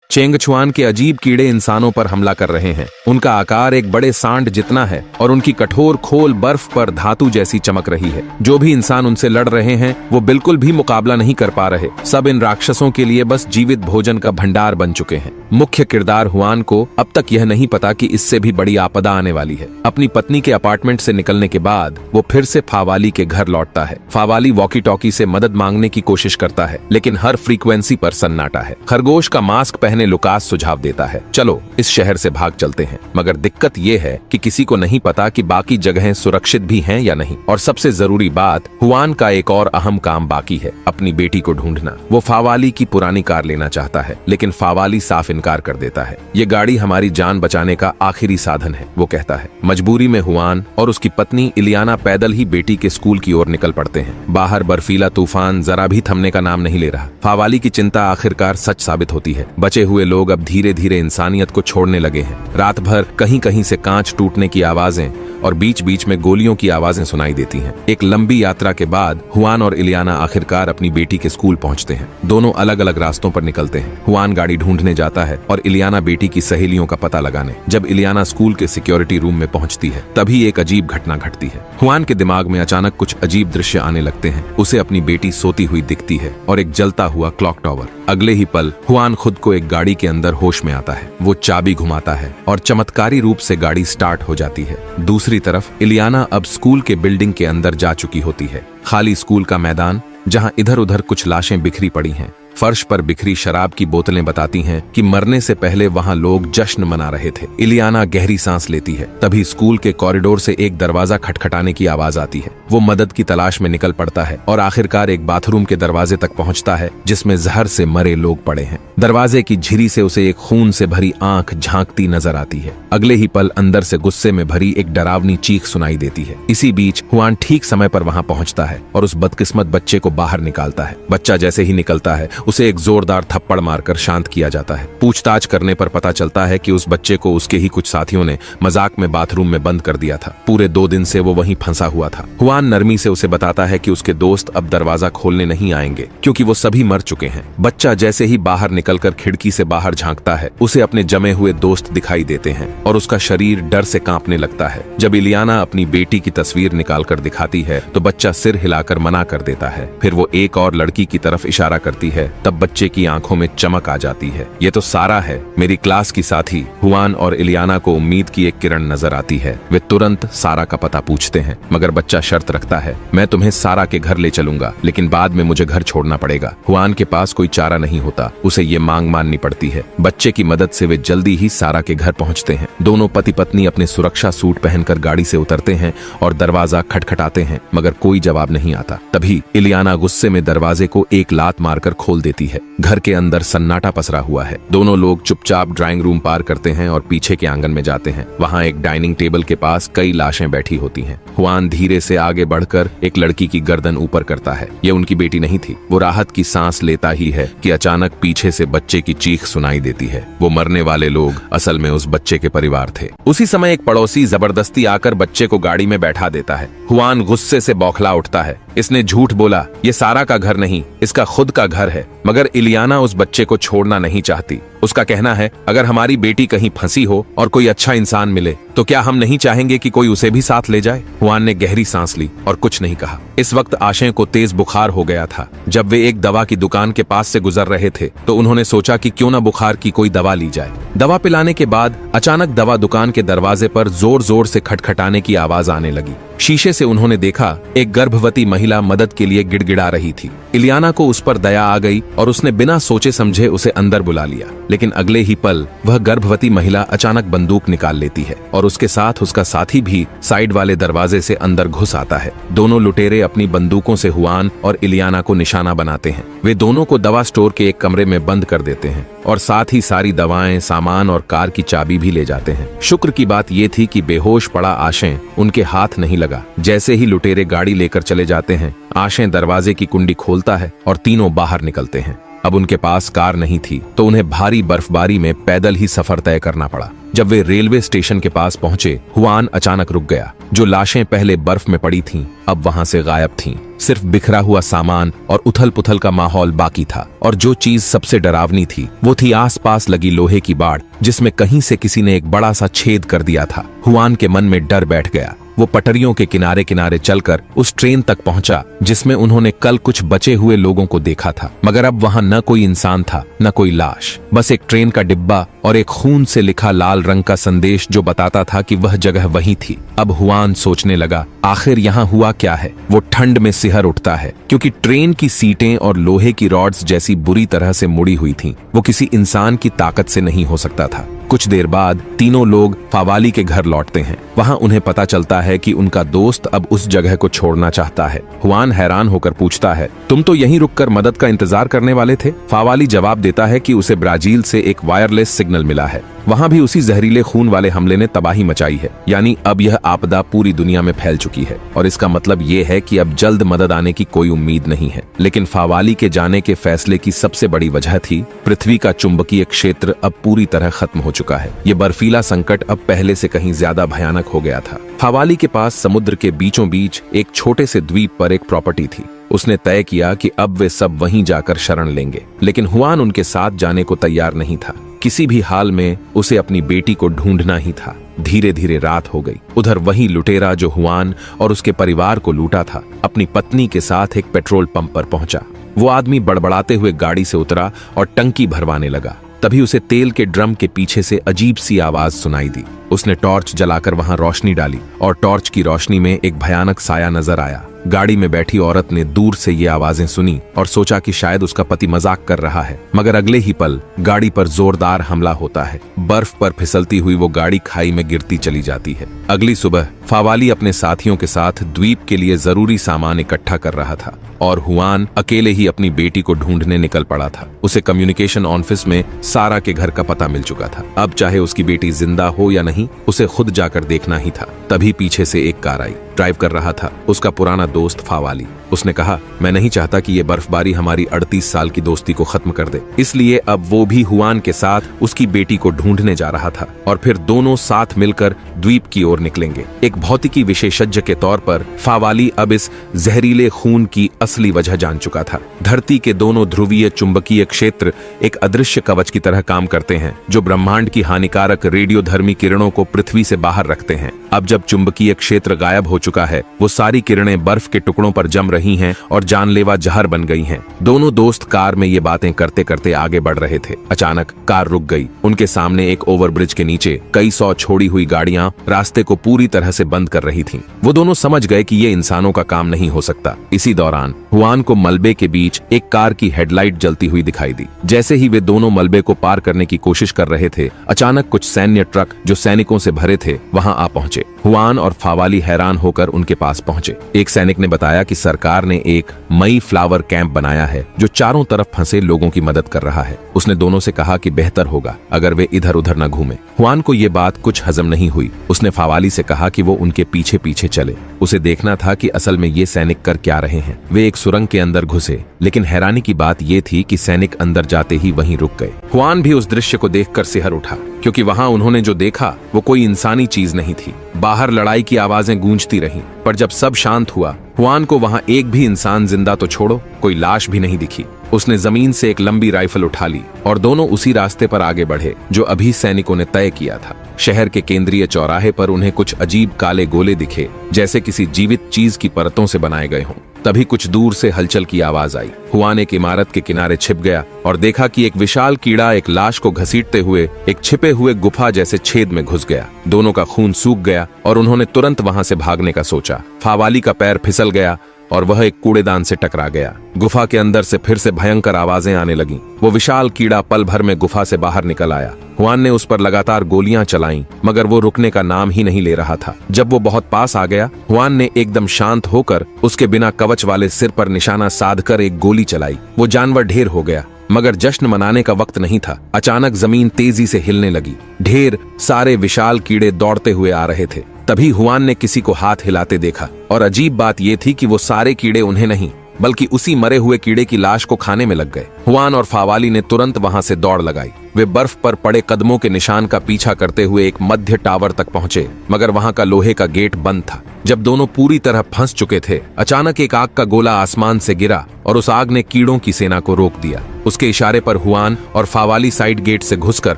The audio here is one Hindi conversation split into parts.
चेंगछुआन के अजीब कीड़े इंसानों पर हमला कर रहे हैं। उनका आकार एक बड़े सांड जितना है और उनकी कठोर खोल बर्फ पर धातु जैसी चमक रही है। जो भी इंसान उनसे लड़ रहे हैं वो बिल्कुल भी मुकाबला नहीं कर पा रहे। सब इन राक्षसों के लिए बस जीवित भोजन का भंडार बन चुके हैं। मुख्य किरदार हुआन को अब तक यह नहीं पता कि इससे भी बड़ी आपदा आने वाली है। अपनी पत्नी के अपार्टमेंट से निकलने के बाद वो फिर से फावाली के घर लौटता है। फावाली वॉकी टॉकी से मदद मांगने की कोशिश करता है, लेकिन हर फ्रीक्वेंसी पर सन्नाटा है। खरगोश का मास्क पहने लुकास सुझाव देता है, चलो इस शहर से भाग चलते हैं। मगर दिक्कत ये है कि किसी को नहीं पता कि बाकी जगहें सुरक्षित भी हैं या नहीं। और सबसे जरूरी बात, हुआन का एक और अहम काम बाकी है, अपनी बेटी को ढूंढना। वो फावाली की पुरानी कार लेना चाहता है, लेकिन फावाली साफ इनकार कर देता है। ये गाड़ी हमारी जान बचाने का आखिरी साधन है, वो कहता है। मजबूरी में हुआन और उसकी पत्नी इलियाना पैदल ही बेटी के स्कूल की ओर निकल पड़ते हैं। बाहर बर्फीला तूफान जरा भी थमने का नाम नहीं ले रहा। फावाली की चिंता आखिरकार सच साबित होती है। बचे हुए लोग अब धीरे धीरे इंसानियत को छोड़ने लगे हैं। रात भर कहीं कहीं से कांच टूटने की आवाजें और बीच बीच में गोलियों की आवाजें सुनाई देती हैं। एक लंबी यात्रा के बाद हुआन और इलियाना आखिरकार अपनी बेटी के स्कूल पहुंचते हैं। दोनों अलग अलग रास्तों पर निकलते हैं। हुआन गाड़ी ढूंढने जाता है और इलियाना बेटी की सहेलियों का पता लगाने। जब इलियाना स्कूल के सिक्योरिटी रूम में पहुंचती है, तभी एक अजीब घटना घटती है। हुआन के दिमाग में अचानक कुछ अजीब दृश्य आने लगते हैं। उसे अपनी बेटी सोती हुई दिखती है और एक जलता हुआ क्लॉक टॉवर। अगले ही पल हुआन खुद को एक गाड़ी के अंदर होश में आता है। वो चाबी घुमाता है और चमत्कारी रूप से गाड़ी स्टार्ट हो जाती है। दूसरी तरफ इलियाना अब स्कूल के बिल्डिंग के अंदर जा चुकी होती है। खाली स्कूल का मैदान, जहां इधर उधर कुछ लाशें बिखरी पड़ी हैं। फर्श पर बिखरी शराब की बोतलें बताती हैं कि मरने से पहले वहां लोग जश्न मना रहे थे। इलियाना गहरी सांस लेती है। तभी स्कूल के कॉरिडोर से एक दरवाजा खटखटाने की आवाज आती है। वो मदद की तलाश में निकल पड़ता है और आखिरकार एक बाथरूम के दरवाजे तक पहुंचता है, जिसमें जहर से मरे लोग पड़े हैं। दरवाजे की झिरी से उसे एक खून से भरी आंख झांकती नजर आती है। अगले ही पल अंदर से गुस्से में भरी एक डरावनी चीख सुनाई देती है। इसी बीच हुआन ठीक समय पर वहां पहुंचता है और उस बदकिस्मत बच्चे को बाहर निकालता है। बच्चा जैसे ही निकलता है, उसे एक जोरदार थप्पड़ मारकर शांत किया जाता है। पूछताछ करने पर पता चलता है कि उस बच्चे को उसके ही कुछ साथियों ने मजाक में बाथरूम में बंद कर दिया था। पूरे 2 दिन से वो वहीं फंसा हुआ था। हुआन नरमी से उसे बताता है कि उसके दोस्त अब दरवाजा खोलने नहीं आएंगे, क्योंकि वो सभी मर चुके हैं। बच्चा जैसे ही बाहर निकलकर खिड़की से बाहर झांकता है, उसे अपने जमे हुए दोस्त दिखाई देते हैं और उसका शरीर डर से कांपने लगता है। जब इलियाना अपनी बेटी की तस्वीर निकालकर दिखाती है, तो बच्चा सिर हिलाकर मना कर देता है। फिर वो एक और लड़की की तरफ इशारा करती है। तब बच्चे की आंखों में चमक आ जाती है। ये तो सारा है, मेरी क्लास की साथी। हुआन और इलियाना को उम्मीद की एक किरण नजर आती है। वे तुरंत सारा का पता पूछते हैं, मगर बच्चा शर्त रखता है, मैं तुम्हें सारा के घर ले चलूंगा, लेकिन बाद में मुझे घर छोड़ना पड़ेगा। हुआन के पास कोई चारा नहीं होता, उसे ये मांग माननी पड़ती है। बच्चे की मदद से वे जल्दी ही सारा के घर पहुंचते हैं। दोनों पति पत्नी अपने सुरक्षा सूट पहनकर गाड़ी से उतरते हैं और दरवाजा खटखटाते हैं, मगर कोई जवाब नहीं आता। तभी इलियाना गुस्से में दरवाजे को एक लात मारकर खोल देती है। घर के अंदर सन्नाटा पसरा हुआ है। दोनों लोग चुपचाप ड्राइंग रूम पार करते हैं और पीछे के आंगन में जाते हैं। वहां एक डाइनिंग टेबल के पास कई लाशें बैठी होती हैं। हुआन धीरे से आगे बढ़कर एक लड़की की गर्दन ऊपर करता है। यह उनकी बेटी नहीं थी। वो राहत की सांस लेता ही है कि अचानक पीछे से बच्चे की चीख सुनाई देती है। वो मरने वाले लोग असल में उस बच्चे के परिवार थे। उसी समय एक पड़ोसी जबरदस्ती आकर बच्चे को गाड़ी में बैठा देता है। हुआन गुस्से से बौखला उठता है। इसने झूठ बोला, ये सारा का घर नहीं, इसका खुद का घर है। मगर इलियाना उस बच्चे को छोड़ना नहीं चाहती। उसका कहना है, अगर हमारी बेटी कहीं फंसी हो और कोई अच्छा इंसान मिले, तो क्या हम नहीं चाहेंगे कि कोई उसे भी साथ ले जाए? हुआन ने गहरी सांस ली और कुछ नहीं कहा। इस वक्त आशय को तेज बुखार हो गया था। जब वे एक दवा की दुकान के पास से गुजर रहे थे, तो उन्होंने सोचा कि क्यों न बुखार की कोई दवा ली जाए। दवा पिलाने के बाद अचानक दवा दुकान के दरवाजे पर जोर जोर से खटखटाने की आवाज आने लगी। शीशे से उन्होंने देखा एक गर्भवती महिला मदद के लिए गिड़गिड़ा रही थी। इलियाना को उस पर दया आ गई और उसने बिना सोचे समझे उसे अंदर बुला लिया। लेकिन अगले ही पल वह गर्भवती महिला अचानक बंदूक निकाल लेती है और उसके साथ उसका साथी भी साइड वाले दरवाजे से अंदर घुस आता है। दोनों लुटेरे अपनी बंदूकों से हुआन और इलियाना को निशाना बनाते हैं। वे दोनों को दवा स्टोर के एक कमरे में बंद कर देते हैं और साथ ही सारी दवाएं, सामान और कार की चाबी भी ले जाते हैं। शुक्र की बात यह थी कि बेहोश पड़ा आशय उनके हाथ नहीं लगा। जैसे ही लुटेरे गाड़ी लेकर चले जाते हैं, आशय दरवाजे की कुंडी खोलता है और तीनों बाहर निकलते हैं। अब उनके पास कार नहीं थी तो उन्हें भारी बर्फबारी में पैदल ही सफर तय करना पड़ा। जब वे रेलवे स्टेशन के पास पहुंचे, हुआन अचानक रुक गया। जो लाशें पहले बर्फ में पड़ी थीं, अब वहां से गायब थीं। सिर्फ बिखरा हुआ सामान और उथल पुथल का माहौल बाकी था। और जो चीज सबसे डरावनी थी वो थी आसपास लगी लोहे की बाड़, जिसमें कहीं से किसी ने एक बड़ा सा छेद कर दिया था। हुआन के मन में डर बैठ गया। वो पटरियों के किनारे किनारे चलकर उस ट्रेन तक पहुंचा जिसमें उन्होंने कल कुछ बचे हुए लोगों को देखा था, मगर अब वहां न कोई इंसान था, न कोई लाश, बस एक ट्रेन का डिब्बा और एक खून से लिखा लाल रंग का संदेश जो बताता था कि वह जगह वही थी। अब हुआन सोचने लगा, आखिर यहाँ हुआ क्या है? वो ठंड में सिहर उठता है क्योंकि ट्रेन की सीटें और लोहे की रॉड्स जैसी बुरी तरह से मुड़ी हुई थीं। वो किसी इंसान की ताकत से नहीं हो सकता था। कुछ देर बाद तीनों लोग फावाली के घर लौटते हैं। वहां उन्हें पता चलता है कि उनका दोस्त अब उस जगह को छोड़ना चाहता है। हुआन हैरान होकर पूछता है, तुम तो यहीं रुककर मदद का इंतजार करने वाले थे? फावाली जवाब देता है कि उसे ब्राजील से एक वायरलेस सिग्नल मिला है। वहां भी उसी जहरीले खून वाले हमले ने तबाही मचाई है। यानी अब यह आपदा पूरी दुनिया में फैल चुकी है और इसका मतलब ये है कि अब जल्द मदद आने की कोई उम्मीद नहीं है। लेकिन फावाली के जाने के फैसले की सबसे बड़ी वजह थी, पृथ्वी का चुंबकीय क्षेत्र अब पूरी तरह खत्म हो चुका है। ये बर्फीला संकट अब पहले से कहीं ज्यादा भयानक हो गया था। फावाली के पास समुद्र के बीचों बीच एक छोटे से द्वीप पर एक प्रॉपर्टी थी। उसने तय किया कि अब वे सब वहीं जाकर शरण लेंगे, लेकिन हुआन उनके साथ जाने को तैयार नहीं था। किसी भी हाल में उसे अपनी बेटी को ढूंढना ही था। धीरे धीरे रात हो गई। उधर वही लुटेरा जो हुआन और उसके परिवार को लूटा था, अपनी पत्नी के साथ एक पेट्रोल पंप पर पहुंचा। वो आदमी बड़बड़ाते हुए गाड़ी से उतरा और टंकी भरवाने लगा। तभी उसे तेल के ड्रम के पीछे से अजीब सी आवाज सुनाई दी। उसने टॉर्च जलाकर वहां रोशनी डाली और टॉर्च की रोशनी में एक भयानक साया नजर आया। गाड़ी में बैठी औरत ने दूर से ये आवाजें सुनी और सोचा कि शायद उसका पति मजाक कर रहा है, मगर अगले ही पल गाड़ी पर जोरदार हमला होता है। बर्फ पर फिसलती हुई वो गाड़ी खाई में गिरती चली जाती है। अगली सुबह फावाली अपने साथियों के साथ द्वीप के लिए जरूरी सामान इकट्ठा कर रहा था और हुआन अकेले ही अपनी बेटी को ढूंढने निकल पड़ा था। उसे कम्युनिकेशन ऑफिस में सारा के घर का पता मिल चुका था। अब चाहे उसकी बेटी जिंदा हो या नहीं, उसे खुद जाकर देखना ही था। तभी पीछे से एक कार आई। ड्राइव कर रहा था उसका पुराना दोस्त फावाली। उसने कहा, मैं नहीं चाहता कि ये बर्फबारी हमारी 38 साल की दोस्ती को खत्म कर दे। इसलिए अब वो भी हुआन के साथ उसकी बेटी को ढूंढने जा रहा था और फिर दोनों साथ मिलकर द्वीप की ओर निकलेंगे। एक भौतिकी विशेषज्ञ के तौर पर फावाली अब इस जहरीले खून की असली वजह जान चुका था। धरती के दोनों ध्रुवीय चुंबकीय क्षेत्र एक अदृश्य कवच की तरह काम करते हैं जो ब्रह्मांड की हानिकारक रेडियोधर्मी किरणों को पृथ्वी से बाहर रखते हैं। अब जब चुंबकीय क्षेत्र गायब हो चुका है, वो सारी किरणें बर्फ के टुकड़ों पर जम रही हैं और जानलेवा जहर बन गई हैं। दोनों दोस्त कार में ये बातें करते करते आगे बढ़ रहे थे। अचानक कार रुक गई। उनके सामने एक ओवरब्रिज के नीचे कई सौ छोड़ी हुई गाड़ियां रास्ते को पूरी तरह से बंद कर रही थीं। वो दोनों समझ गए कि ये इंसानों का काम नहीं हो सकता। इसी दौरान हुआन को मलबे के बीच एक कार की हेडलाइट जलती हुई दिखाई दी। जैसे ही वे दोनों मलबे को पार करने की कोशिश कर रहे थे, अचानक कुछ सैन्य ट्रक जो सैनिकों से भरे थे वहां आ पहुंचे। हुआन और फावाली हैरान होकर उनके पास पहुंचे। एक सैनिक ने बताया कि सरकार ने एक मई फ्लावर कैंप बनाया है जो चारों तरफ फंसे लोगों की मदद कर रहा है। उसने दोनों से कहा कि बेहतर होगा अगर वे इधर उधर न घूमें। हुआन को ये बात कुछ हजम नहीं हुई। उसने फावाली से कहा कि वो उनके पीछे पीछे चले। उसे देखना था कि असल में ये सैनिक कर क्या रहे हैं। वे एक सुरंग के अंदर घुसे, लेकिन हैरानी की बात ये थी कि सैनिक अंदर जाते ही वहीं रुक गए। हुआन भी उस दृश्य को देखकर सिहर उठा, क्योंकि वहां उन्होंने जो देखा वो कोई इंसानी चीज नहीं थी। बाहर लड़ाई की आवाजें गूंजती रहीं, पर जब सब शांत हुआ, हुआन को वहां एक भी इंसान जिंदा तो छोड़ो, कोई लाश भी नहीं दिखी। उसने जमीन से एक लंबी राइफल उठा ली और दोनों उसी रास्ते पर आगे बढ़े जो अभी सैनिकों ने तय किया था। शहर के केंद्रीय चौराहे पर उन्हें कुछ अजीब काले गोले दिखे, जैसे किसी जीवित चीज की परतों से बनाए गए हों। तभी कुछ दूर से हलचल की आवाज आई। हुआन एक इमारत के किनारे छिप गया और देखा कि एक विशाल कीड़ा एक लाश को घसीटते हुए एक छिपे हुए गुफा जैसे छेद में घुस गया। दोनों का खून सूख गया और उन्होंने तुरंत वहां से भागने का सोचा। फावाली का पैर फिसल गया और वह एक कूड़ेदान से टकरा गया। गुफा के अंदर से फिर से भयंकर आवाजें आने लगीं। वो विशाल कीड़ा पल भर में गुफा से बाहर निकल आया। हुआन ने उस पर लगातार गोलियां चलाईं, मगर वो रुकने का नाम ही नहीं ले रहा था। जब वो बहुत पास आ गया, हुआन ने एकदम शांत होकर उसके बिना कवच वाले सिर पर निशाना साधकर एक गोली चलाई। वो जानवर ढेर हो गया, मगर जश्न मनाने का वक्त नहीं था। अचानक जमीन तेजी से हिलने लगी। ढेर सारे विशाल कीड़े दौड़ते हुए आ रहे थे। तभी हुआन ने किसी को हाथ हिलाते देखा और अजीब बात यह थी कि वो सारे कीड़े उन्हें नहीं बल्कि उसी मरे हुए कीड़े की लाश को खाने में लग गए। हुआन और फावाली ने तुरंत वहां से दौड़ लगाई। वे बर्फ पर पड़े कदमों के निशान का पीछा करते हुए एक मध्य टावर तक पहुंचे, मगर वहां का लोहे का गेट बंद था। जब दोनों पूरी तरह फंस चुके थे, अचानक एक आग का गोला आसमान से गिरा और उस आग ने कीड़ों की सेना को रोक दिया। उसके इशारे पर हुआन और फावाली साइड गेट से घुसकर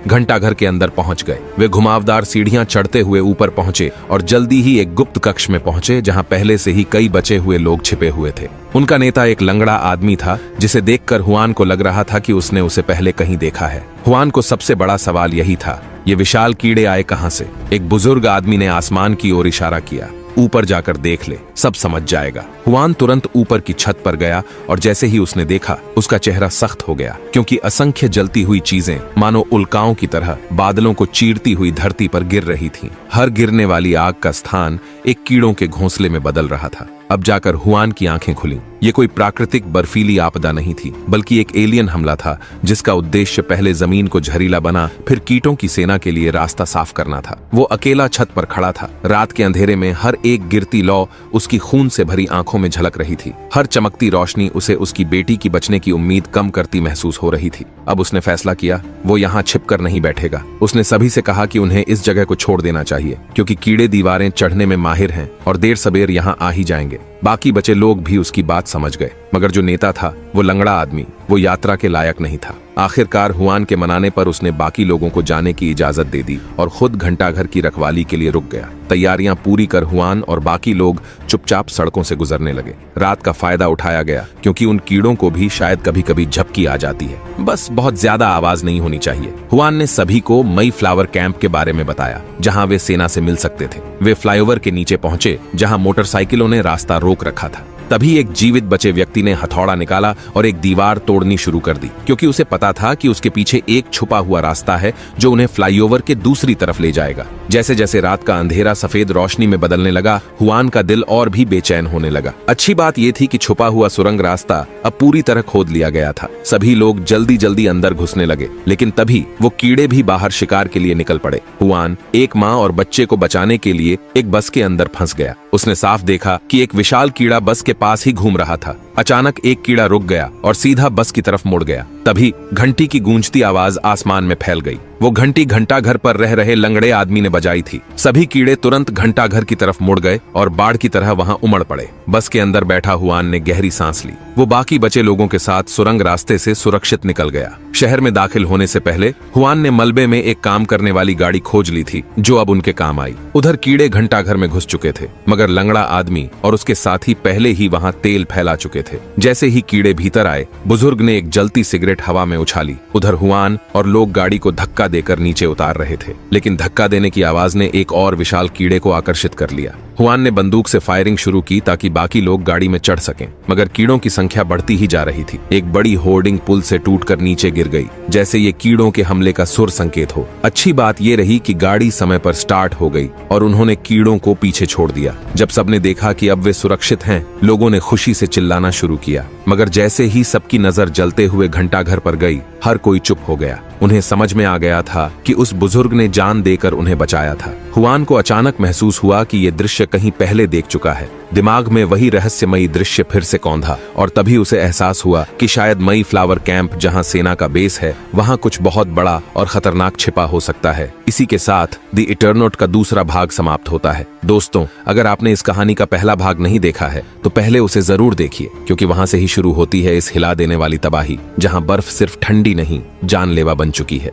घंटाघर के अंदर पहुंच गए। वे घुमावदार सीढ़ियां चढ़ते हुए ऊपर पहुंचे और जल्दी ही एक गुप्त कक्ष में पहुंचे, जहां पहले से ही कई बचे हुए लोग छिपे हुए थे। उनका नेता एक लंगड़ा आदमी था, जिसे देखकर हुआन को लग रहा था कि उसने उसे पहले कहीं देखा है। हुआन को सबसे बड़ा सवाल यही था, ये विशाल कीड़े आए कहां से? एक बुजुर्ग आदमी ने आसमान की ओर इशारा किया। ऊपर जाकर देख ले, सब समझ जाएगा। हुआन तुरंत ऊपर की छत पर गया और जैसे ही उसने देखा, उसका चेहरा सख्त हो गया, क्योंकि असंख्य जलती हुई चीजें मानो उल्काओं की तरह बादलों को चीरती हुई धरती पर गिर रही थीं। हर गिरने वाली आग का स्थान एक कीड़ों के घोंसले में बदल रहा था। अब जाकर हुआन की आंखें खुलीं। ये कोई प्राकृतिक बर्फीली आपदा नहीं थी, बल्कि एक एलियन हमला था, जिसका उद्देश्य पहले जमीन को जहरीला बना, फिर कीटों की सेना के लिए रास्ता साफ करना था। वो अकेला छत पर खड़ा था। रात के अंधेरे में हर एक गिरती लौ उसकी खून से भरी आंखों में झलक रही थी। हर चमकती रोशनी उसे उसकी बेटी की बचने की उम्मीद कम करती महसूस हो रही थी। अब उसने फैसला किया, वो यहाँ छिपकर नहीं बैठेगा। उसने सभी से कहा कि उन्हें इस जगह को छोड़ देना चाहिए, क्योंकि कीड़े दीवारें चढ़ने में माहिर हैं और देर सबेर यहाँ आ ही जाएंगे। बाकी बचे लोग भी उसकी बात समझ गए, मगर जो नेता था, वो लंगड़ा आदमी, वो यात्रा के लायक नहीं था। आखिरकार हुआन के मनाने पर उसने बाकी लोगों को जाने की इजाजत दे दी और खुद घंटाघर की रखवाली के लिए रुक गया। तैयारियां पूरी कर हुआन और बाकी लोग चुपचाप सड़कों से गुजरने लगे। रात का फायदा उठाया गया, क्योंकि उन कीड़ों को भी शायद कभी कभी झपकी आ जाती है, बस बहुत ज्यादा आवाज नहीं होनी चाहिए। हुआन ने सभी को मई फ्लावर कैंप के बारे में बताया, जहां वे सेना से मिल सकते थे। वे फ्लाईओवर के नीचे पहुंचे, जहां मोटरसाइकिलों ने रास्ता रोक रखा था। तभी एक जीवित बचे व्यक्ति ने हथौड़ा निकाला और एक दीवार तोड़नी शुरू कर दी, क्योंकि उसे पता था कि उसके पीछे एक छुपा हुआ रास्ता है जो उन्हें फ्लाईओवर के दूसरी तरफ ले जाएगा। जैसे जैसे रात का अंधेरा सफेद रोशनी में बदलने लगा, हुआन का दिल और भी बेचैन होने लगा। अच्छी बात यह थी कि छुपा हुआ सुरंग रास्ता अब पूरी तरह खोद लिया गया था। सभी लोग जल्दी जल्दी अंदर घुसने लगे, लेकिन तभी वो कीड़े भी बाहर शिकार के लिए निकल पड़े। हुआन एक माँ और बच्चे को बचाने के लिए एक बस के अंदर फंस गया। उसने साफ देखा कि एक विशाल कीड़ा बस के पास ही घूम रहा था। अचानक एक कीड़ा रुक गया और सीधा बस की तरफ मुड़ गया। तभी घंटी की गूंजती आवाज आसमान में फैल गई। वो घंटी घंटाघर पर रह रहे लंगड़े आदमी ने बजाई थी। सभी कीड़े तुरंत घंटाघर की तरफ मुड़ गए और बाढ़ की तरह वहां उमड़ पड़े। बस के अंदर बैठा हुआन ने गहरी सांस ली। वो बाकी बचे लोगों के साथ सुरंग रास्ते से सुरक्षित निकल गया। शहर में दाखिल होने से पहले हुआन ने मलबे में एक काम करने वाली गाड़ी खोज ली थी, जो अब उनके काम आई। उधर कीड़े घंटाघर में घुस चुके थे, मगर लंगड़ा आदमी और उसके साथी पहले ही वहां तेल फैला चुके थे। जैसे ही कीड़े भीतर आए, बुजुर्ग ने एक जलती सिगरेट हवा में उछाली। उधर हुआन और लोग गाड़ी को धक्का देकर नीचे उतार रहे थे, लेकिन धक्का देने की आवाज ने एक और विशाल कीड़े को आकर्षित कर लिया। हुआन ने बंदूक से फायरिंग शुरू की ताकि बाकी लोग गाड़ी में चढ़ सकें, मगर कीड़ों की संख्या बढ़ती ही जा रही थी। एक बड़ी होर्डिंग पुल से टूटकर नीचे गिर गई, जैसे ये कीड़ों के हमले का सुर संकेत हो। अच्छी बात ये रही कि गाड़ी समय पर स्टार्ट हो गई और उन्होंने कीड़ों को पीछे छोड़ दिया। जब सबने देखा कि अब वे सुरक्षित हैं, लोगों ने खुशी से चिल्लाना शुरू किया। मगर जैसे ही सबकी नजर जलते हुए घंटाघर पर गई, हर कोई चुप हो गया। उन्हें समझ में आ गया था कि उस बुजुर्ग ने जान देकर उन्हें बचाया था। हुआन को अचानक महसूस हुआ कि ये दृश्य कहीं पहले देख चुका है। दिमाग में वही रहस्यमयी दृश्य फिर से कौंधा और तभी उसे एहसास हुआ कि शायद मई फ्लावर कैंप, जहां सेना का बेस है, वहां कुछ बहुत बड़ा और खतरनाक छिपा हो सकता है। इसी के साथ द इटरनॉट का दूसरा भाग समाप्त होता है। दोस्तों, अगर आपने इस कहानी का पहला भाग नहीं देखा है तो पहले उसे जरूर देखिए, क्योंकि वहां से ही शुरू होती है इस हिला देने वाली तबाही, जहां बर्फ सिर्फ ठंडी नहीं, जानलेवा बन चुकी है।